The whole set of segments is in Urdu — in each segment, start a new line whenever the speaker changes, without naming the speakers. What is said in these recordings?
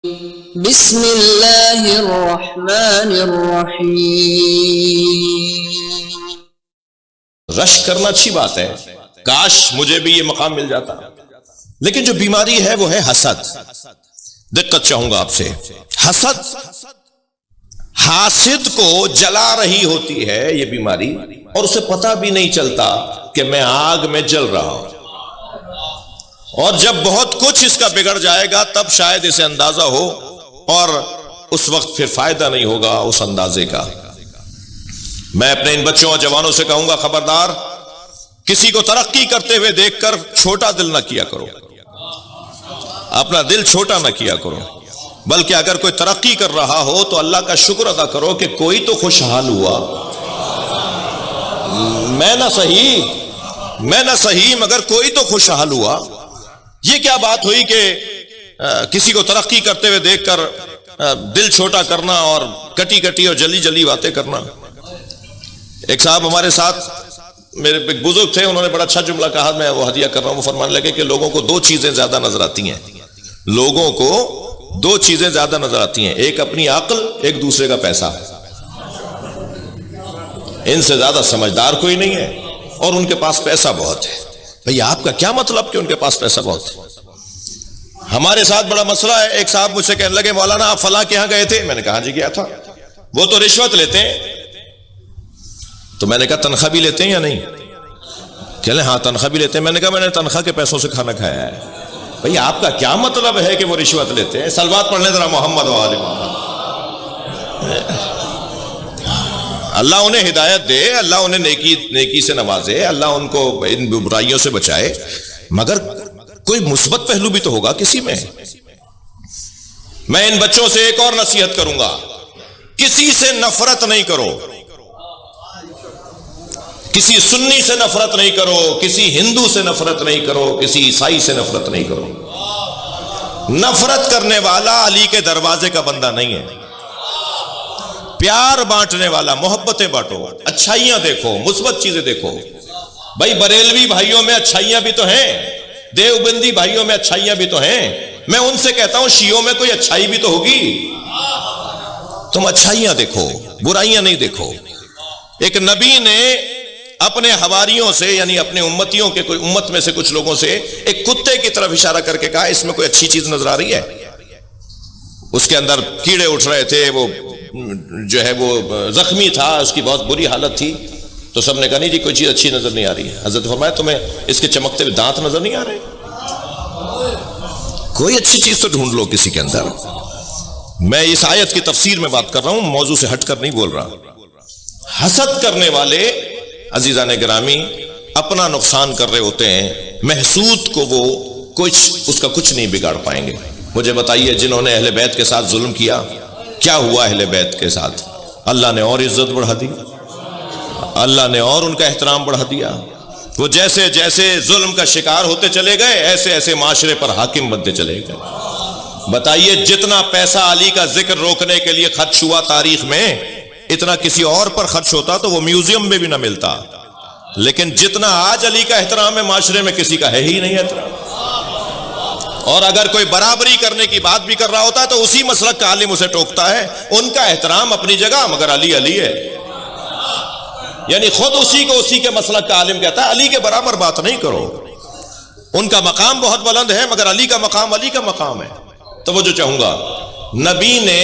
بسم اللہ الرحمن الرحیم۔
رشک کرنا اچھی بات ہے، کاش مجھے بھی یہ مقام مل جاتا، لیکن جو بیماری ہے وہ ہے حسد۔ دقت چاہوں گا آپ سے، حسد حاسد کو جلا رہی ہوتی ہے یہ بیماری، اور اسے پتہ بھی نہیں چلتا کہ میں آگ میں جل رہا ہوں، اور جب بہت کچھ اس کا بگڑ جائے گا تب شاید اسے اندازہ ہو، اور اس وقت پھر فائدہ نہیں ہوگا اس اندازے کا۔ میں اپنے ان بچوں اور جوانوں سے کہوں گا، خبردار کسی کو ترقی کرتے ہوئے دیکھ کر چھوٹا دل نہ کیا کرو، اپنا دل چھوٹا نہ کیا کرو، بلکہ اگر کوئی ترقی کر رہا ہو تو اللہ کا شکر ادا کرو کہ کوئی تو خوشحال ہوا۔ میں نہ صحیح مگر کوئی تو خوشحال ہوا۔ یہ کیا بات ہوئی کہ کسی کو ترقی کرتے ہوئے دیکھ کر دل چھوٹا کرنا اور کٹی کٹی اور جلی جلی باتیں کرنا۔ ایک صاحب ہمارے ساتھ، میرے ایک بزرگ تھے، انہوں نے بڑا اچھا جملہ کہا، میں وہ ہدیہ کر رہا ہوں۔ وہ فرمانے لگے کہ لوگوں کو دو چیزیں زیادہ نظر آتی ہیں، لوگوں کو دو چیزیں زیادہ نظر آتی ہیں، ایک اپنی عقل، ایک دوسرے کا پیسہ۔ ان سے زیادہ سمجھدار کوئی نہیں ہے، اور ان کے پاس پیسہ بہت ہے۔ بھئی آپ کا کیا مطلب کہ ان کے پاس پیسہ بہت ہے؟ ہمارے ساتھ بڑا مسئلہ ہے۔ ایک صاحب مجھ سے کہنے لگے، مولانا آپ فلاں کے یہاں گئے تھے؟ میں نے کہا ہاں جی گیا تھا۔ وہ تو رشوت لیتے ہیں۔ تو میں نے کہا تنخواہ بھی لیتے ہیں یا نہیں؟ کہہ لیں ہاں تنخواہ بھی لیتے ہیں۔ میں نے کہا میں نے تنخواہ کے پیسوں سے کھانا کھایا ہے۔ بھئی آپ کا کیا مطلب ہے کہ وہ رشوت لیتے ہیں؟ صلوات پڑھ لیں ذرا محمد و آل محمد۔ اللہ انہیں ہدایت دے، اللہ انہیں نیکی سے نوازے، اللہ ان کو ان برائیوں سے بچائے، مگر کوئی مثبت پہلو بھی تو ہوگا کسی میں۔ میں ان بچوں سے ایک اور نصیحت کروں گا، کسی سے نفرت نہیں کرو، کسی سنی سے نفرت نہیں کرو، کسی ہندو سے نفرت نہیں کرو، کسی عیسائی سے نفرت نہیں کرو۔ نفرت کرنے والا علی کے دروازے کا بندہ نہیں ہے۔ پیار بانٹنے والا، محبتیں بانٹو، اچھائیاں دیکھو، مثبت چیزیں دیکھو۔ بھائی بریلوی بھائیوں میں اچھائیاں بھی تو ہیں، دیوبندی بھائیوں میں اچھائیاں بھی تو ہیں۔ میں ان سے کہتا ہوں شیعوں میں کوئی اچھائی بھی تو ہوگی۔ تم اچھائیاں دیکھو، برائیاں نہیں دیکھو۔ ایک نبی نے اپنے حواریوں سے، یعنی اپنے امتیوں کے، کوئی امت میں سے کچھ لوگوں سے، ایک کتے کی طرف اشارہ کر کے کہا اس میں کوئی اچھی چیز نظر آ رہی ہے؟ اس کے اندر کیڑے اٹھ رہے تھے، وہ جو ہے وہ زخمی تھا، اس کی بہت بری حالت تھی۔ تو سب نے کہا نہیں جی کوئی چیز اچھی نظر نہیں آ رہی ہے۔ حضرت فرمایا تمہیں اس کے چمکتے ہوئے دانت نظر نہیں آ رہے؟ کوئی اچھی چیز تو ڈھونڈ لو کسی کے اندر۔ میں اس آیت کی تفسیر میں بات کر رہا ہوں، موضوع سے ہٹ کر نہیں بول رہا۔ حسد کرنے والے عزیزان گرامی اپنا نقصان کر رہے ہوتے ہیں، محسود کو وہ اس کا کچھ نہیں بگاڑ پائیں گے۔ مجھے بتائیے جنہوں نے اہل بیت کے ساتھ ظلم کیا، کیا ہوا اہل بیت کے ساتھ؟ اللہ نے اور عزت بڑھا دی، اللہ نے اور ان کا احترام بڑھا دیا۔ وہ جیسے جیسے ظلم کا شکار ہوتے چلے گئے، ایسے ایسے معاشرے پر حاکم بنتے چلے گئے۔ بتائیے جتنا پیسہ علی کا ذکر روکنے کے لیے خرچ ہوا تاریخ میں، اتنا کسی اور پر خرچ ہوتا تو وہ میوزیم میں بھی نہ ملتا۔ لیکن جتنا آج علی کا احترام ہے معاشرے میں، کسی کا ہے ہی نہیں احترام۔ اور اگر کوئی برابری کرنے کی بات بھی کر رہا ہوتا ہے تو اسی مسلک کا عالم اسے ٹوکتا ہے۔ ان کا احترام اپنی جگہ، مگر علی علی ہے، یعنی خود اسی کو اسی کے مسلک کا عالم کہتا ہے علی کے برابر بات نہیں کرو۔ ان کا مقام بہت بلند ہے، مگر علی کا مقام علی کا مقام ہے۔ توجہ چاہوں گا، نبی نے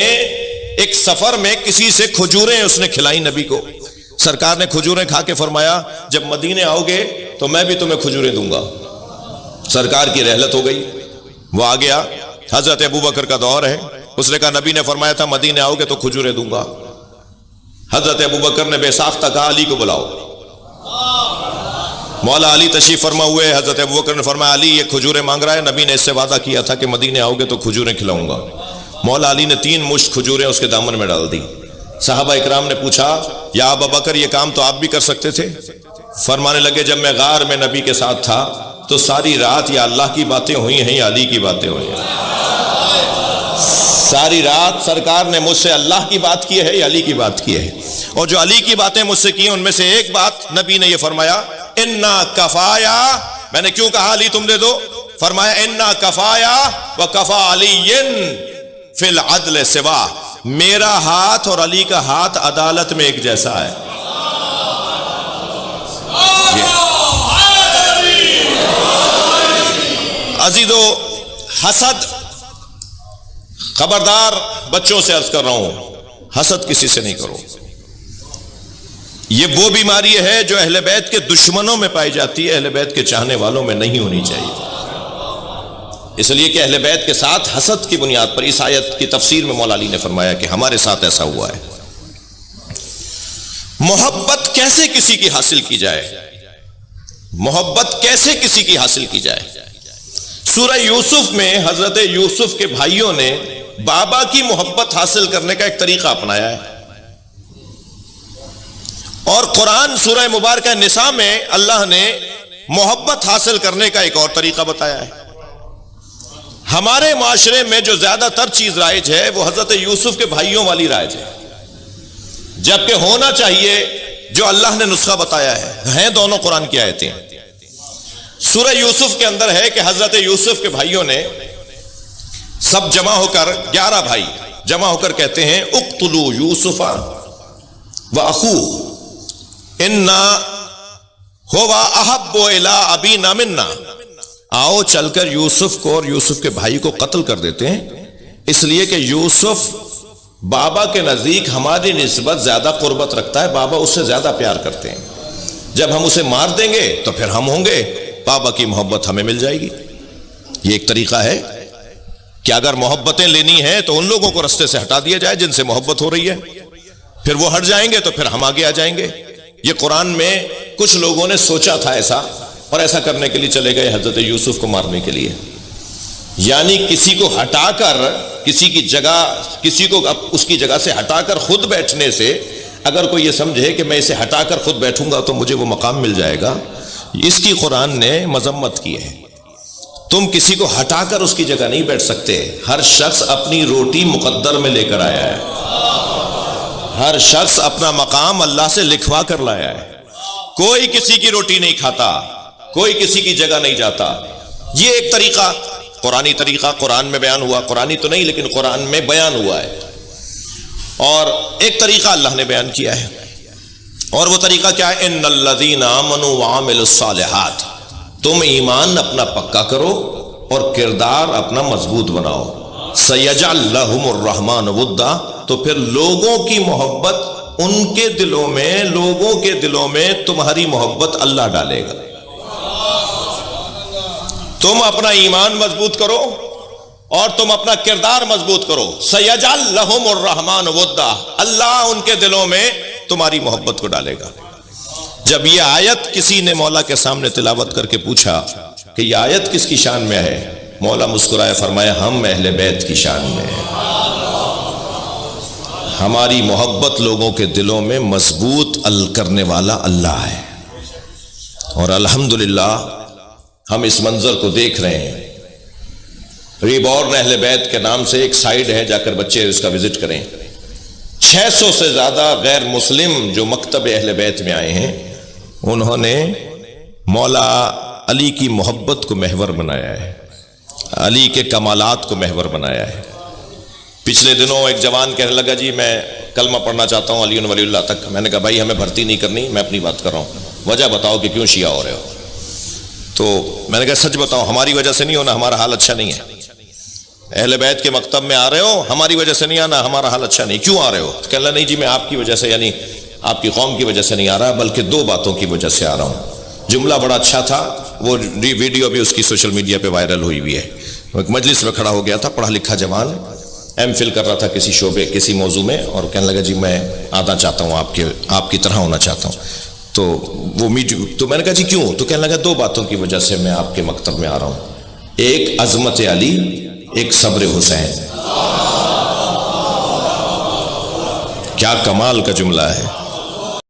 ایک سفر میں کسی سے کھجوریں اس نے کھلائی نبی کو۔ سرکار نے کھجوریں کھا کے فرمایا جب مدینے آؤ گے تو میں بھی تمہیں کھجوریں دوں گا۔ سرکار کی رحلت ہو گئی، وہ آ گیا، حضرت ابوبکر کا دور ہے۔ اس نے کہا نبی نے فرمایا تھا مدینے آؤ گے تو کھجوریں دوں گا۔ حضرت ابوبکر نے بے ساختہ کہا علی کو بلاؤ۔ مولا علی تشریف فرما ہوئے، حضرت ابوبکر نے فرمایا علی یہ کھجوریں مانگ رہا ہے، نبی نے اس سے وعدہ کیا تھا کہ مدینے آؤ گے تو کھجوریں کھلاؤں گا۔ مولا علی نے 3 مشت کھجوریں اس کے دامن میں ڈال دی۔ صحابہ اکرام نے پوچھا یا ابوبکر یہ کام تو آپ بھی کر سکتے تھے؟ فرمانے لگے جب میں غار میں نبی کے ساتھ تھا تو ساری رات یا اللہ کی باتیں ہوئی ہیں یا علی کی باتیں ہوئی ہیں۔ ساری رات سرکار نے مجھ سے اللہ کی بات کی ہے یا علی کی بات کی ہے، اور جو علی کی باتیں مجھ سے کی ان میں سے ایک بات نبی نے یہ فرمایا انا کفایا۔ میں نے کیوں کہا علی تم دے دو؟ فرمایا انا کفایا و کفا علی، فی العدل سوا، میرا ہاتھ اور علی کا ہاتھ عدالت میں ایک جیسا ہے۔ عزیزو، حسد، خبردار بچوں سے عرض کر رہا ہوں، حسد کسی سے نہیں کرو۔ یہ وہ بیماری ہے جو اہل بیت کے دشمنوں میں پائی جاتی ہے، اہل بیت کے چاہنے والوں میں نہیں ہونی چاہیے۔ اس لیے کہ اہل بیت کے ساتھ حسد کی بنیاد پر اس آیت کی تفسیر میں مولا علی نے فرمایا کہ ہمارے ساتھ ایسا ہوا ہے۔ محبت کیسے کسی کی حاصل کی جائے؟ محبت کیسے کسی کی حاصل کی جائے؟ سورہ یوسف میں حضرت یوسف کے بھائیوں نے بابا کی محبت حاصل کرنے کا ایک طریقہ اپنایا ہے، اور قرآن سورہ مبارکہ نساء میں اللہ نے محبت حاصل کرنے کا ایک اور طریقہ بتایا ہے۔ ہمارے معاشرے میں جو زیادہ تر چیز رائج ہے وہ حضرت یوسف کے بھائیوں والی رائج ہے، جبکہ ہونا چاہیے جو اللہ نے نسخہ بتایا ہے۔ ہیں دونوں قرآن کی آیتیں۔ سورہ یوسف کے اندر ہے کہ حضرت یوسف کے بھائیوں نے سب جمع ہو کر، 11 بھائی جمع ہو کر کہتے ہیں اقتلوا یوسف واخوہ انا هو احب الی ابینا منا، آؤ چل کر یوسف کو اور یوسف کے بھائی کو قتل کر دیتے ہیں، اس لیے کہ یوسف بابا کے نزدیک ہماری نسبت زیادہ قربت رکھتا ہے، بابا اس سے زیادہ پیار کرتے ہیں، جب ہم اسے مار دیں گے تو پھر ہم ہوں گے، بابا کی محبت ہمیں مل جائے گی۔ یہ ایک طریقہ ہے کہ اگر محبتیں لینی ہیں تو ان لوگوں کو رستے سے ہٹا دیا جائے جن سے محبت ہو رہی ہے، پھر وہ ہٹ جائیں گے تو پھر ہم آگے آ جائیں گے۔ یہ قرآن میں کچھ لوگوں نے سوچا تھا ایسا، اور ایسا کرنے کے لیے چلے گئے حضرت یوسف کو مارنے کے لیے، یعنی کسی کو ہٹا کر، کسی کی جگہ، کسی کو اس کی جگہ سے ہٹا کر خود بیٹھنے سے اگر کوئی یہ سمجھے کہ میں اسے ہٹا کر خود بیٹھوں گا تو مجھے وہ مقام مل جائے گا، اس کی قرآن نے مذمت کی ہے۔ تم کسی کو ہٹا کر اس کی جگہ نہیں بیٹھ سکتے، ہر شخص اپنی روٹی مقدر میں لے کر آیا ہے، ہر شخص اپنا مقام اللہ سے لکھوا کر لایا ہے، کوئی کسی کی روٹی نہیں کھاتا، کوئی کسی کی جگہ نہیں جاتا۔ یہ ایک طریقہ، قرآنی طریقہ قرآن میں بیان ہوا، قرآنی تو نہیں لیکن قرآن میں بیان ہوا ہے، اور ایک طریقہ اللہ نے بیان کیا ہے، اور وہ طریقہ کیا ہے؟ ان الذین آمنوا وعملوا الصالحات، تم ایمان اپنا پکا کرو اور کردار اپنا مضبوط بناؤ، سیجعل لہم الرحمن ودا، تو پھر لوگوں کی محبت ان کے دلوں میں، لوگوں کے دلوں میں تمہاری محبت اللہ ڈالے گا۔ تم اپنا ایمان مضبوط کرو اور تم اپنا کردار مضبوط کرو، سیجعل لہم الرحمن ودا، اللہ ان کے دلوں میں تمہاری محبت کو ڈالے گا۔ جب یہ آیت کسی نے مولا کے سامنے تلاوت کر کے پوچھا کہ یہ آیت کس کی شان میں ہے، مولا مسکرائے فرمایا ہم اہل بیت کی شان میں ہے، ہماری محبت لوگوں کے دلوں میں مضبوط کرنے والا اللہ ہے، اور الحمدللہ ہم اس منظر کو دیکھ رہے ہیں۔ ریبورن اہل بیت کے نام سے ایک سائٹ ہے، جا کر بچے اس کا وزٹ کریں۔ 600 سے زیادہ غیر مسلم جو مکتب اہل بیت میں آئے ہیں، انہوں نے مولا علی کی محبت کو محور بنایا ہے، علی کے کمالات کو محور بنایا ہے۔ پچھلے دنوں ایک جوان کہنے لگا جی میں کلمہ پڑھنا چاہتا ہوں علی ولی اللہ تک، میں نے کہا بھائی ہمیں بھرتی نہیں کرنی، میں اپنی بات کر رہا ہوں، وجہ بتاؤ کہ کیوں شیعہ ہو رہے ہو؟ تو میں نے کہا سچ بتاؤ، ہماری وجہ سے نہیں ہونا، ہمارا حال اچھا نہیں ہے، اہل بیت کے مکتب میں آ رہے ہو، ہماری وجہ سے نہیں آنا، ہمارا حال اچھا نہیں، کیوں آ رہے ہو؟ کہنے لگا نہیں جی میں آپ کی وجہ سے، یعنی آپ کی قوم کی وجہ سے نہیں آ رہا، بلکہ 2 باتوں کی وجہ سے آ رہا ہوں۔ جملہ بڑا اچھا تھا، وہ ویڈیو بھی اس کی سوشل میڈیا پہ وائرل ہوئی ہوئی ہے۔ ایک مجلس میں کھڑا ہو گیا تھا، پڑھا لکھا جوان، ایم فل کر رہا تھا کسی شعبے، کسی موضوع میں، اور کہنے لگا جی میں آنا چاہتا ہوں، آپ کی طرح ہونا چاہتا ہوں۔ تو وہ تو میں نے کہا جی کیوں؟ تو کہنے لگا 2 باتوں کی وجہ سے میں آپ کے مکتب میں آ رہا ہوں، ایک عظمت علی، ایک صبر حسین۔ کیا کمال کا جملہ ہے!